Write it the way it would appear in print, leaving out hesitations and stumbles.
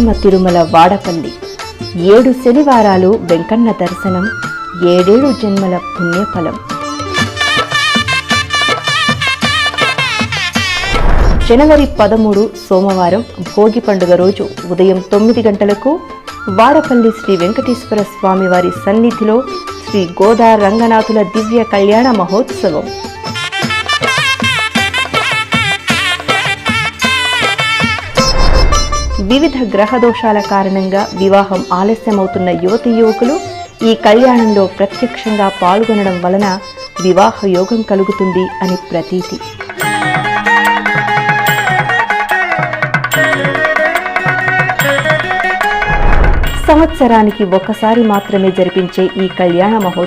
కోనసీమ తిరుమల వాడపల్లి 7 శనివారాలు వెంకన్న దర్శనం 7 జన్మల పుణ్యఫలం. జనవరి 13 సోమవారం భోగి పండుగ రోజు ఉదయం 9 గంటలకు వాడపల్లి శ్రీ వెంకటేశ్వర స్వామి వారి సన్నిధిలో శ్రీ గోదా రంగనాథుల దివ్య కళ్యాణ మహోత్సవం. వివిధ గ్రహదోషాల కారణంగా వివాహం ఆలస్యమవుతున్న యువతీ యువకులు ఈ కళ్యాణంలో ప్రత్యక్షంగా పాల్గొనడం వలన వివాహ యోగం కలుగుతుంది అని ప్రతీతి. సంవత్సరానికి ఒక్కసారి మాత్రమే జరిపించే ఈ కళ్యాణ మహోత్సవం